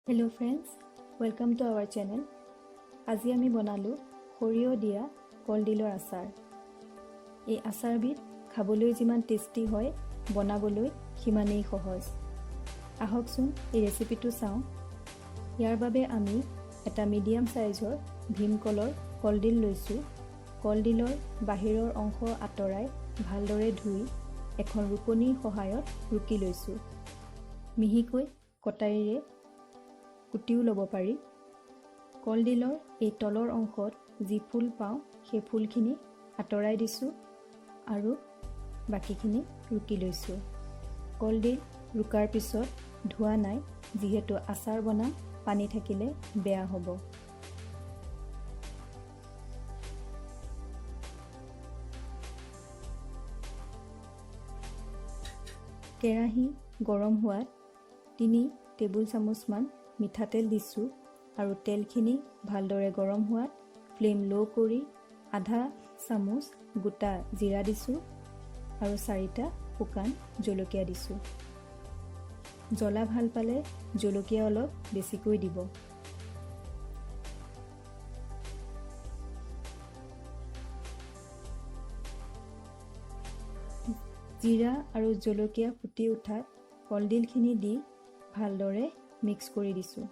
Hello friends, welcome to our channel. আজি আমি বনালো সৰিয়হ দিয়া কলডিলৰ আচাৰ। এই আচাৰবিধ খাবলৈ যিমান টেষ্টি হয়, বনাবলৈ সিমানেই সহজ। আহকচোন এই ৰেচিপিটো চাওঁ। ইয়াৰ বাবে আমি এটা মিডিয়াম সাইজৰ ভীমকলৰ কলডিল লৈছোঁ। কলডিলৰ বাহিৰৰ অংশ আঁতৰাই ভালদৰে ধুই এখন ৰুকনিৰ সহায়ত ৰুকি লৈছোঁ। মিহিকৈ কটাৰীৰে কুটিও ল'ব পাৰি। কলডিলৰ এই তলৰ অংশত যি ফুল পাওঁ সেই ফুলখিনি আঁতৰাই দিছোঁ আৰু বাকীখিনি ৰুকি লৈছোঁ। কলডিল ৰুকাৰ পিছত ধোৱা নাই, যিহেতু আচাৰ বনাম, পানী থাকিলে বেয়া হ'ব। কেৰাহী গৰম হোৱাত 3 টেবুল চামুচমান মিঠাতেল দিছোঁ আৰু তেলখিনি ভালদৰে গৰম হোৱাত ফ্লেম ল' কৰি আধা চামুচ গোটা জিৰা দিছোঁ আৰু 4টা শুকান জলকীয়া দিছোঁ। জ্বলা ভাল পালে জলকীয়া অলপ বেছিকৈ দিব। জিৰা আৰু জলকীয়া ফুটি উঠাত কলডিলখিনি দি ভালদৰে মিক্স কৰি দিছোঁ।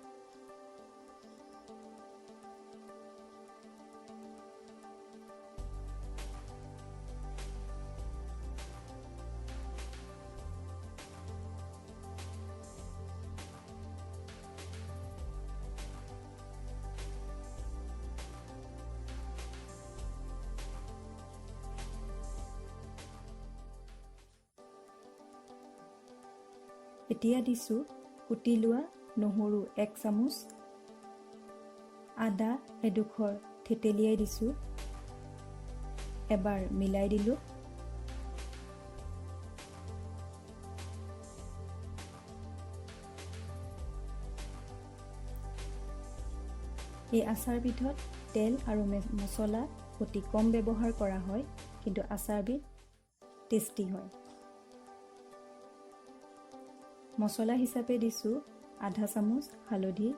এতিয়া দিছোঁ কুটি লোৱা নহৰু 1 চামুচ, আদা এডোখৰ থেতেলিয়াই দিছোঁ, এবাৰ মিলাই দিলোঁ। এই আচাৰবিধত তেল আৰু মছলা অতি কম ব্যৱহাৰ কৰা হয়, কিন্তু আচাৰবিধ টেষ্টি হয়। মছলা হিচাপে দিছোঁ আধা চামুচ হালধি,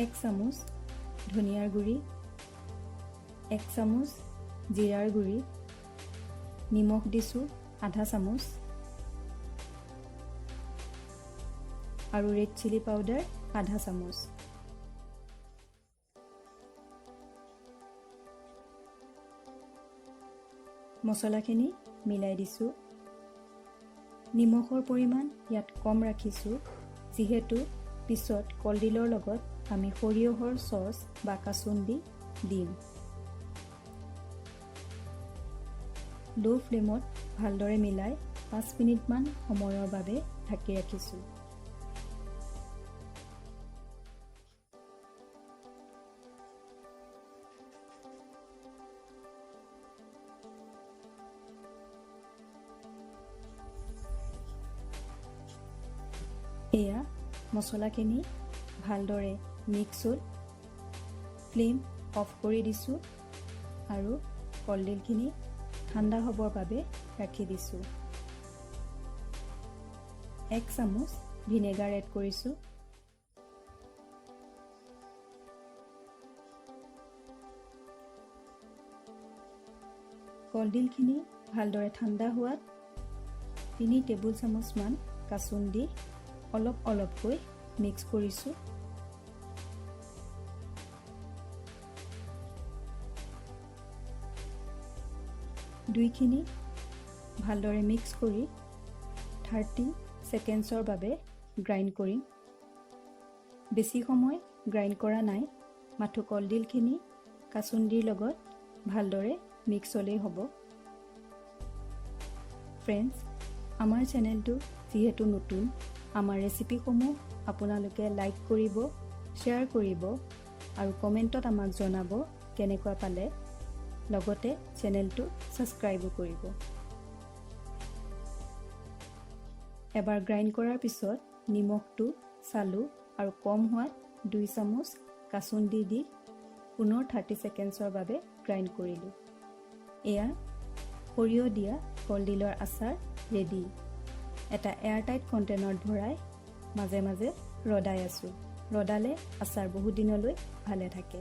1 চামুচ ধনিয়াৰ গুড়ি, 1 চামুচ জিৰাৰ গুড়ি, নিমখ দিছোঁ আধা চামুচ আৰু ৰেড চিলি পাউডাৰ আধা চামুচ। মছলাখিনি মিলাই দিছোঁ। নিমখৰ পৰিমাণ ইয়াত কম ৰাখিছোঁ, যিহেতু পিছত কলডিলৰ লগত আমি সৰিয়হৰ চচ বা কাচুন্দি দিম। লো ফ্লেমত ভালদৰে মিলাই 5 মিনিটমান সময়ৰ বাবে ঢাকি ৰাখিছোঁ। এয়া মছলাখিনি ভালদৰে মিক্স হ'ল। ফ্লেম অফ কৰি দিছোঁ আৰু কলডিলখিনি ঠাণ্ডা হ'বৰ বাবে ৰাখি দিছোঁ। 1 চামুচ ভিনেগাৰ এড কৰিছোঁ। কলডিলখিনি ভালদৰে ঠাণ্ডা হোৱাত 3 টেবুল চামুচমান কাচুন্দি অলপ অলপকৈ মিক্স কৰিছোঁ। দুইখিনি ভালদৰে মিক্স কৰি 30 ছেকেণ্ডছৰ বাবে গ্ৰাইণ্ড কৰিম। বেছি সময় গ্ৰাইণ্ড কৰা নাই, মাথো কলডিলখিনি কাচুন্দিৰ লগত ভালদৰে মিক্স হ'লেই হ'ব। ফ্ৰেণ্ডছ, আমাৰ চেনেলটো যিহেতু নতুন, আমাৰ ৰেচিপিসমূহ আপোনালোকে লাইক কৰিব, শ্বেয়াৰ কৰিব আৰু কমেণ্টত আমাক জনাব কেনেকুৱা পালে। লগতে চেনেলটো ছাবস্ক্ৰাইবো কৰিব। এবাৰ গ্ৰাইণ্ড কৰাৰ পিছত নিমখটো চালোঁ আৰু কম হোৱাত 2 চামুচ কাচুন্দি দি পুনৰ 30 ছেকেণ্ডছৰ বাবে গ্ৰাইণ্ড কৰিলোঁ। এয়া সৰিয়হ দিয়া কলডিলৰ আচাৰ ৰেডি। এটা এয়াৰটাইট কণ্টেইনাৰত ভৰাই মাজে মাজে ৰদাই আছোঁ। ৰদালে আচাৰ বহুত দিনলৈ ভালে থাকে।